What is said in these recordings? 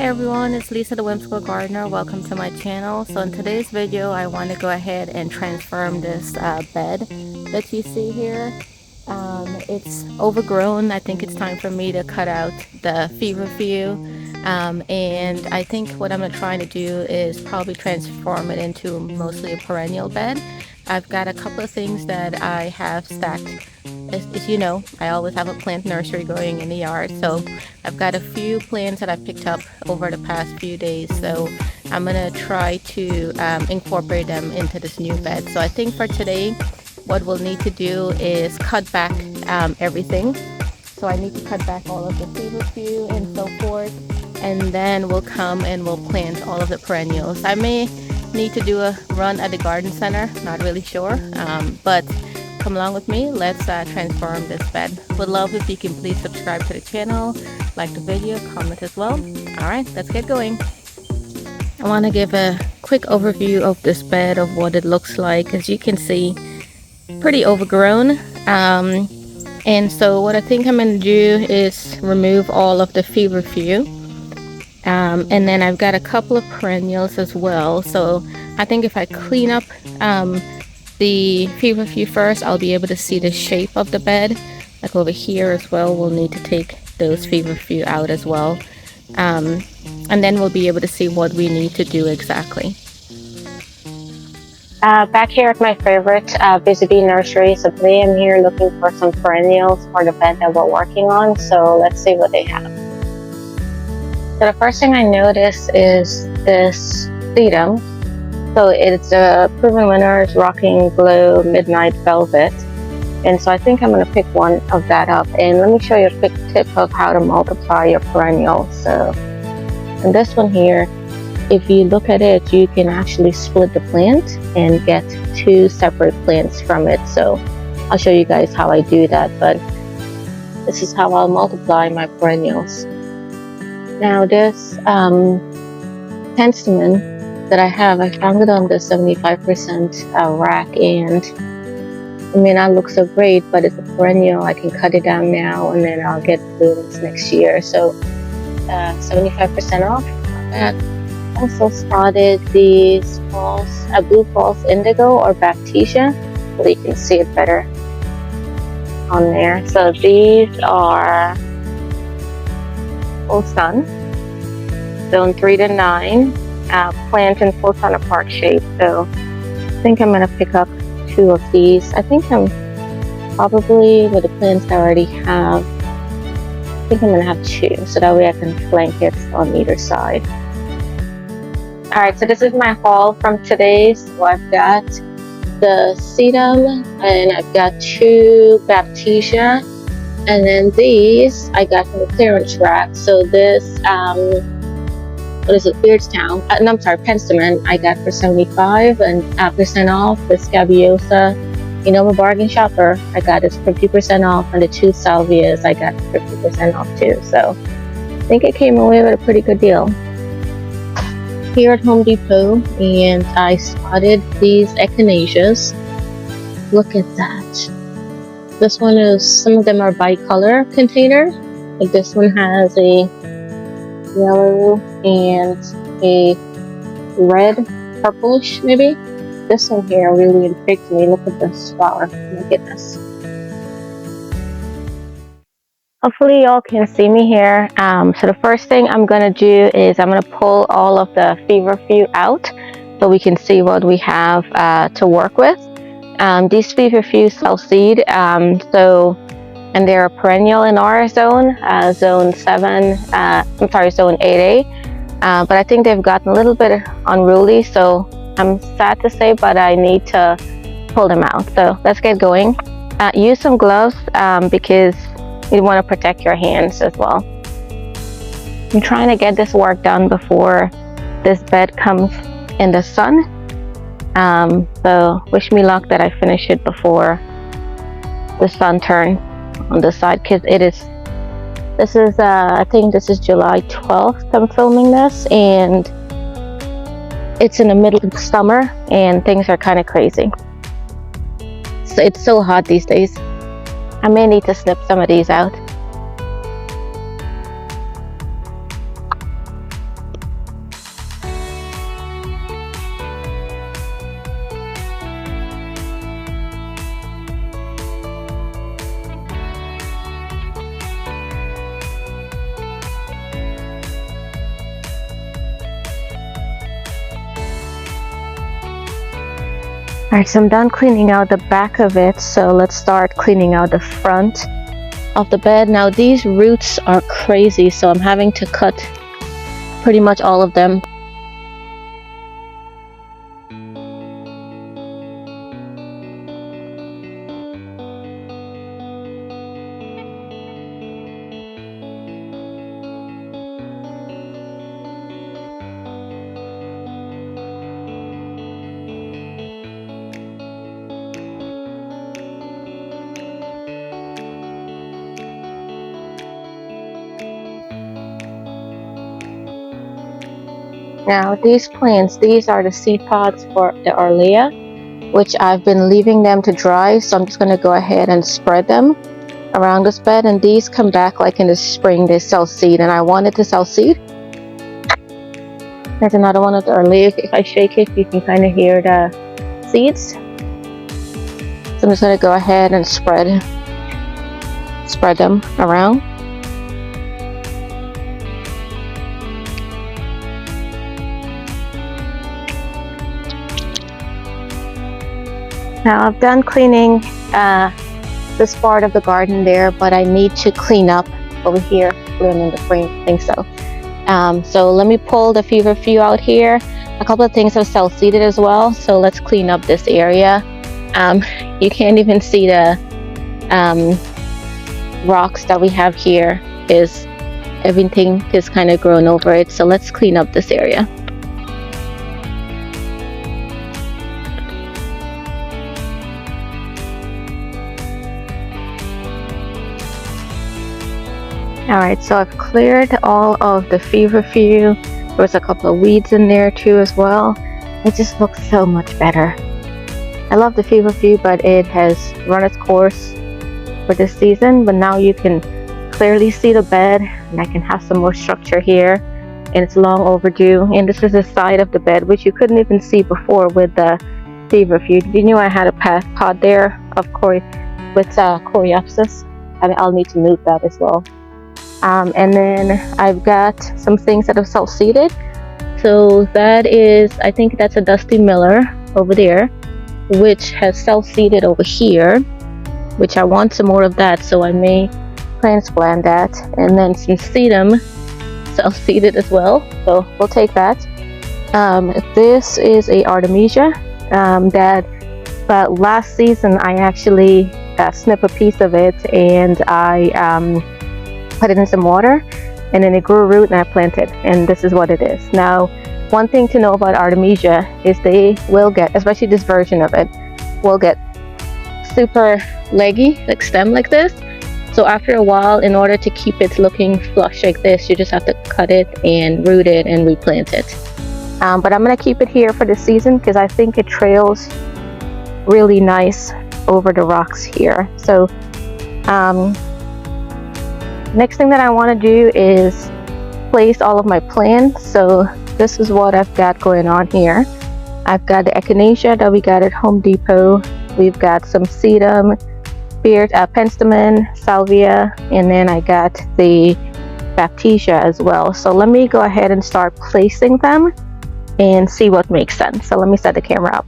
Hey everyone, it's Lisa the Whimsical Gardener. Welcome to my channel. So in today's video, I want to go ahead and transform this bed that you see here. It's overgrown. I think it's time for me to cut out the feverfew. And I think what I'm trying to do is probably transform it into mostly a perennial bed. I've got a couple of things that I have stacked. As you know, I always have a plant nursery going in the yard, so I've got a few plants that I've picked up over the past few days, so I'm gonna try to incorporate them into this new bed. So I think for today what we'll need to do is cut back everything. So I need to cut back all of the feverfew and so forth, and then we'll come and we'll plant all of the perennials. I may need to do a run at the garden center, not really sure, but come along with me. Let's transform this bed. Would love if you can please subscribe to the channel, like the video, comment as well. All right, let's get going. I want to give a quick overview of this bed, of what it looks like. As you can see, pretty overgrown. And so what I think I'm going to do is remove all of the feverfew. And then I've got a couple of perennials as well. So I think if I clean up the feverfew first, I'll be able to see the shape of the bed. Like over here as well, we'll need to take those feverfew out as well. And then we'll be able to see what we need to do exactly. Back here at my favorite Busy Bee nursery. So today I'm here looking for some perennials for the bed that we're working on. So let's see what they have. So the first thing I notice is this sedum. So it's a proven winner, it's Rocking Glow Midnight Velvet. And so I think I'm going to pick one of that up. And let me show you a quick tip of how to multiply your perennial. So in this one here, if you look at it, you can actually split the plant and get two separate plants from it. So I'll show you guys how I do that. But this is how I'll multiply my perennials. Now this penstemon that I have, I found it on the 75% rack, and it may not look so great, but it's a perennial. I can cut it down now and then I'll get blooms next year. So 75% off. That also spotted these blue false indigo or Baptisia, so you can see it better on there. So these are full sun, zone 3 to 9. Plant in full sun apart shape. So I think I'm going to pick up two of these. I think I'm probably, with the plants I already have, I think I'm going to have two, so that way I can flank it on either side. Alright, so this is my haul from today. So I've got the sedum, and I've got two Baptisia, and then these I got from the clearance rack. So this what is it, Beardstown, no, I'm sorry, penstemon I got for 75% off. The Scabiosa, you know, I'm a bargain shopper, I got this 50% off, and the two Salvias I got 50% off too. So I think I came away with a pretty good deal here at Home Depot. And I spotted these Echinaceas. Look at that. This one is, some of them are bicolor containers. Like this one has a yellow and a red, purplish maybe. This one here really intrigued me. Look at this flower. My goodness. Hopefully y'all can see me here. So the first thing I'm gonna do is I'm gonna pull all of the feverfew out so we can see what we have to work with. These feverfew self seed, and they're a perennial in our zone, zone 7, I'm sorry, zone 8A. But I think they've gotten a little bit unruly, so I'm sad to say, but I need to pull them out. So let's get going. Use some gloves because you want to protect your hands as well. I'm trying to get this work done before this bed comes in the sun. So wish me luck that I finish it before the sun turns on the side, because this is I think this is July 12th I'm filming this, and it's in the middle of summer and things are kind of crazy. So it's so hot these days. I may need to snip some of these out. Alright, so I'm done cleaning out the back of it, so let's start cleaning out the front of the bed. Now these roots are crazy, so I'm having to cut pretty much all of them. Now these plants, these are the seed pods for the Arlea, which I've been leaving them to dry, so I'm just going to go ahead and spread them around this bed. And these come back like in the spring, they sell seed, and I wanted to sell seed. There's another one of the Arlea. If I shake it, you can kind of hear the seeds. So I'm just going to go ahead and spread them around. Now I've done cleaning this part of the garden there, but I need to clean up over here. I'm in the frame, I think so. So let me pull the feverfew out here. A couple of things have self-seeded as well, so let's clean up this area. You can't even see the rocks that we have here. Everything is kind of grown over it, so let's clean up this area. Alright, so I've cleared all of the feverfew. There was a couple of weeds in there too as well. It just looks so much better. I love the feverfew, but it has run its course for this season. But now you can clearly see the bed, and I can have some more structure here. And it's long overdue. And this is the side of the bed, which you couldn't even see before with the feverfew. Did you know I had a pod there of coreopsis? I'll need to move that as well. And then I've got some things that have self-seeded. So that is, I think that's a Dusty Miller over there, which has self-seeded over here, which I want some more of that, so I may transplant that. And then some sedum self-seeded as well, so we'll take that. This is a Artemisia that last season I actually snipped a piece of it, and I put it in some water, and then it grew a root and I planted, and this is what it is. Now, one thing to know about Artemisia is they will get, especially this version of it, will get super leggy, like stem like this. So after a while, in order to keep it looking flush like this, you just have to cut it and root it and replant it. But I'm going to keep it here for this season because I think it trails really nice over the rocks here. So next thing that I want to do is place all of my plants. So this is what I've got going on here. I've got the Echinacea that we got at Home Depot. We've got some sedum, penstemon, salvia, and then I got the Baptisia as well. So let me go ahead and start placing them and see what makes sense. So let me set the camera up.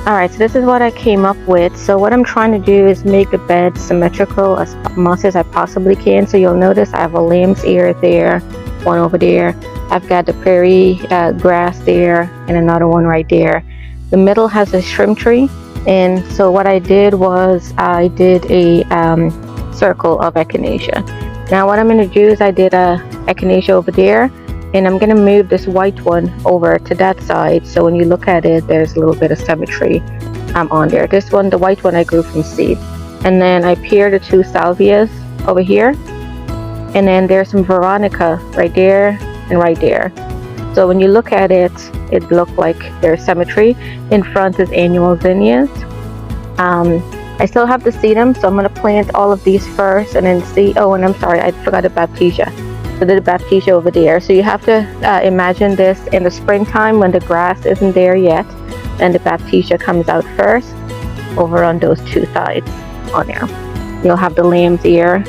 Alright, so this is what I came up with. So what I'm trying to do is make the bed symmetrical as much as I possibly can. So you'll notice I have a lamb's ear there, one over there. I've got the prairie grass there, and another one right there. The middle has a shrimp tree, and so what I did was I did a circle of Echinacea. Now what I'm going to do is I did a Echinacea over there, and I'm going to move this white one over to that side, so when you look at it, there's a little bit of symmetry on there. This one, the white one, I grew from seed. And then I pair the two salvias over here, and then there's some veronica right there, and right there. So when you look at it, it looks like there's symmetry. In front is annual zinnias. I still have to seed them, so I'm going to plant all of these first and then see. Oh, and I'm sorry, I forgot the Baptisia. So the Baptisia over there. So you have to imagine this in the springtime when the grass isn't there yet, and the Baptisia comes out first over on those two sides on there. You'll have the lamb's ear,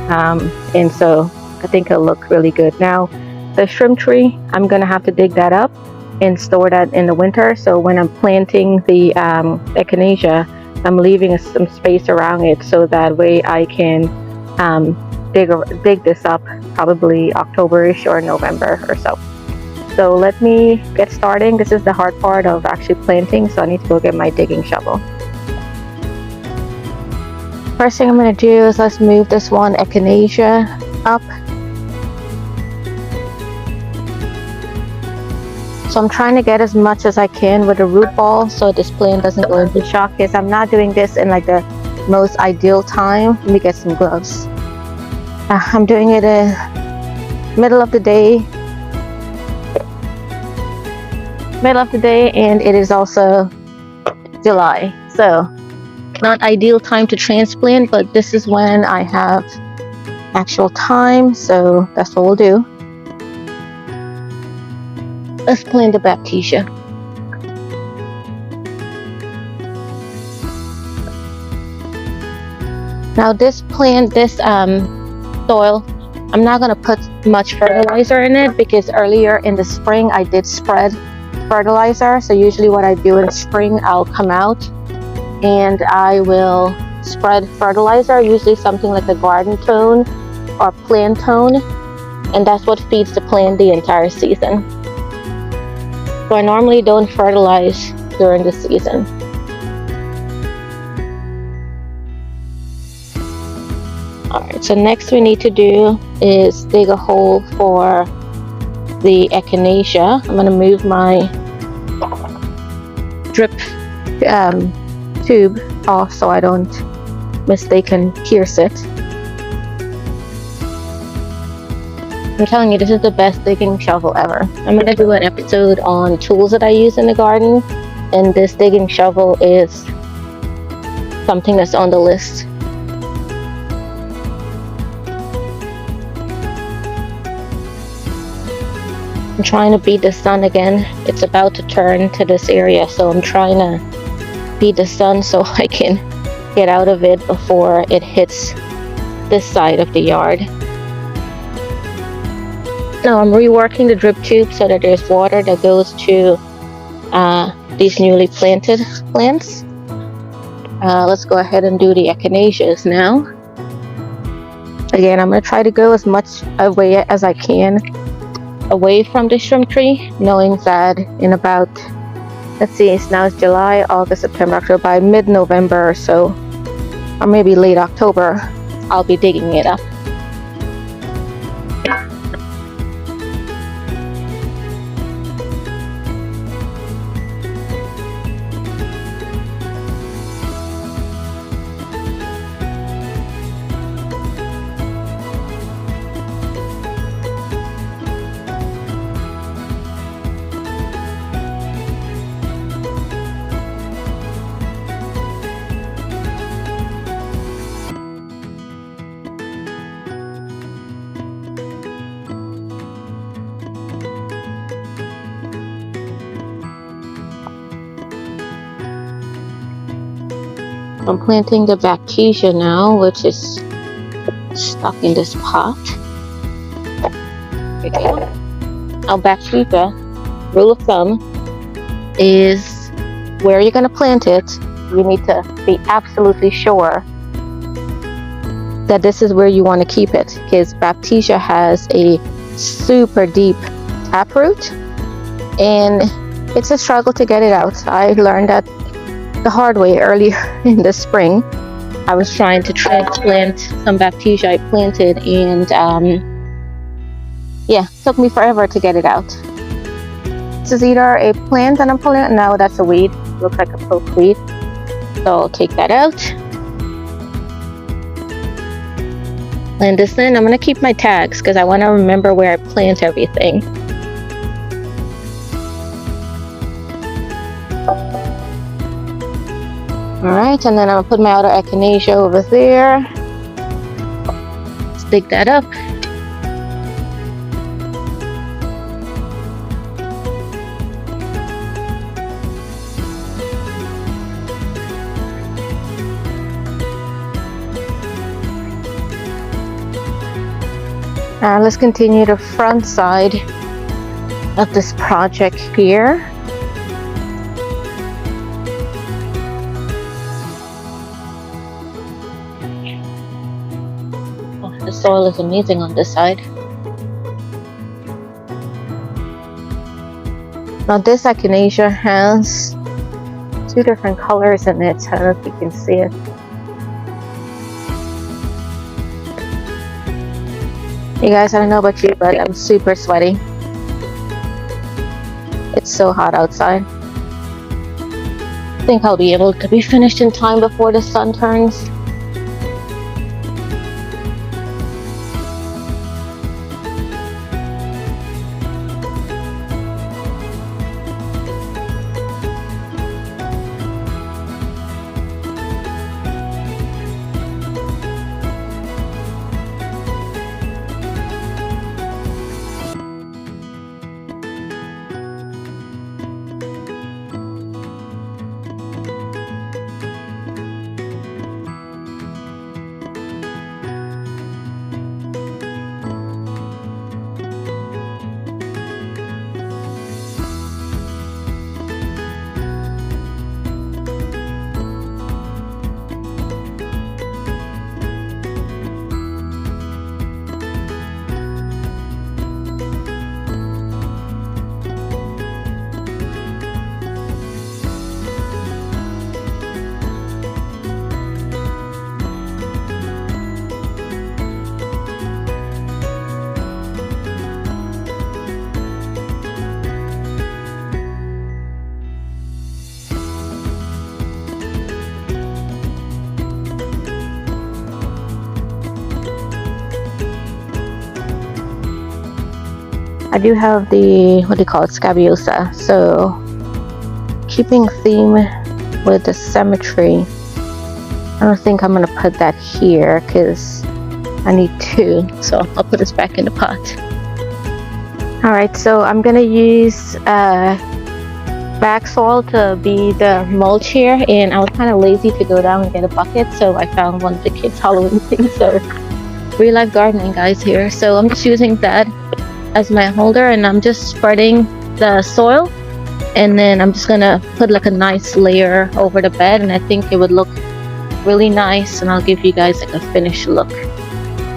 and so I think it'll look really good. Now the shrimp tree, I'm going to have to dig that up and store that in the winter. So when I'm planting the Echinacea, I'm leaving some space around it so that way I can dig this up probably October-ish or November or so. So let me get starting. This is the hard part of actually planting, so I need to go get my digging shovel. First thing I'm going to do is let's move this one Echinacea up. So I'm trying to get as much as I can with the root ball so this plant doesn't go into shock, because I'm not doing this in like the most ideal time. Let me get some gloves. I'm doing it in middle of the day, and it is also July. So not ideal time to transplant, but this is when I have actual time, so that's what we'll do. Let's plant the Baptisia. Now this plant, this soil, I'm not going to put much fertilizer in it because earlier in the spring I did spread fertilizer. So usually what I do in spring, I'll come out and I will spread fertilizer, usually something like a garden tone or plant tone, and that's what feeds the plant the entire season. So I normally don't fertilize during the season. Alright, so next we need to do is dig a hole for the Echinacea. I'm going to move my drip tube off so I don't mistaken pierce it. I'm telling you, this is the best digging shovel ever. I'm going to do an episode on tools that I use in the garden, and this digging shovel is something that's on the list. I'm trying to beat the sun again. It's about to turn to this area, so I'm trying to beat the sun so I can get out of it before it hits this side of the yard. Now I'm reworking the drip tube so that there's water that goes to these newly planted plants. Let's go ahead and do the Echinaceas now. Again, I'm going to try to go as much away as I can away from the shrimp tree, knowing that in about, let's see, now it's July, August, September, October, by mid-November or so, or maybe late October, I'll be digging it up. I'm planting the Baptisia now, which is stuck in this pot. There we go. Now Baptisia, rule of thumb, is where you're going to plant it, you need to be absolutely sure that this is where you want to keep it, because Baptisia has a super deep taproot and it's a struggle to get it out. I learned that the hard way earlier in the spring. I was trying to transplant some Baptisia I planted, and yeah, took me forever to get it out. This is either a plant that I'm pulling out. No, that's a weed. Looks like a poke weed. So I'll take that out. And this in, I'm gonna keep my tags because I want to remember where I plant everything. Alright, and then I'm gonna put my other Echinacea over there. Let's dig that up. Let's continue the front side of this project here. Oh, the soil is amazing on this side. Now this Echinacea has two different colors in it. I don't know if you can see it. You guys, I don't know about you, but I'm super sweaty. It's so hot outside. I think I'll be able to be finished in time before the sun turns. I do have the, what do you call it, scabiosa. So keeping theme with the symmetry, I don't think I'm gonna put that here because I need two. So I'll put this back in the pot. All right, so I'm gonna use back soil to be the mulch here, and I was kind of lazy to go down and get a bucket, so I found one of the kids' Halloween things. So real life gardening, guys, here. So I'm just using that as my holder, and I'm just spreading the soil, and then I'm just gonna put like a nice layer over the bed, and I think it would look really nice, and I'll give you guys like a finished look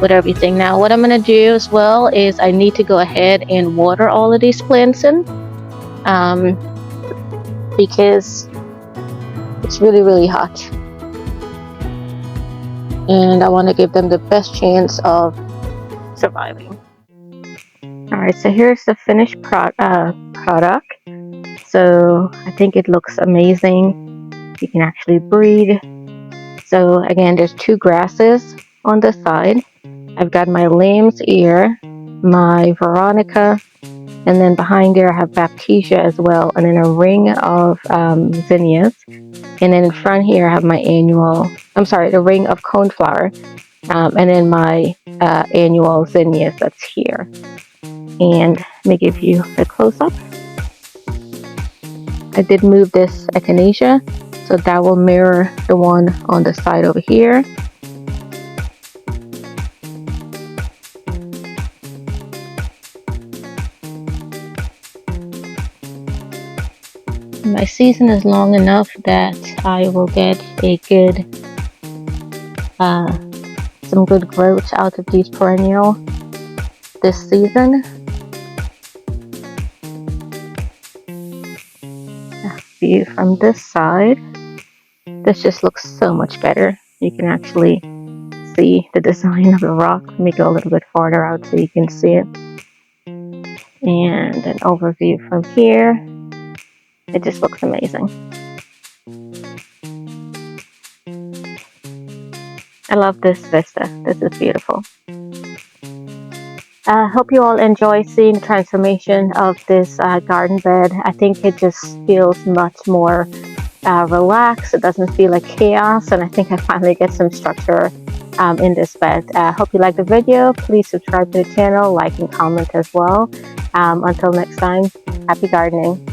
with everything. Now what I'm gonna do as well is I need to go ahead and water all of these plants in, because it's really hot, and I want to give them the best chance of surviving. Alright, so here's the finished product. So I think it looks amazing. You can actually breed. So again, there's two grasses on the side. I've got my lamb's ear, my veronica, and then behind there I have Baptisia as well, and then a ring of zinnias. And then in front here I have my the ring of coneflower, and then my annual zinnias that's here. And let me give you a close-up. I did move this Echinacea, so that will mirror the one on the side over here. My season is long enough that I will get a good, some good growth out of these perennial this season. View from this side, this just looks so much better. You can actually see the design of the rock. Let me go a little bit farther out so you can see it, and an overview from here. It just looks amazing. I love this vista. This is beautiful. Hope you all enjoy seeing the transformation of this garden bed. I think it just feels much more relaxed. It doesn't feel like chaos, and I think I finally get some structure in this bed. Hope you like the video. Please subscribe to the channel, like and comment as well. Until next time, happy gardening.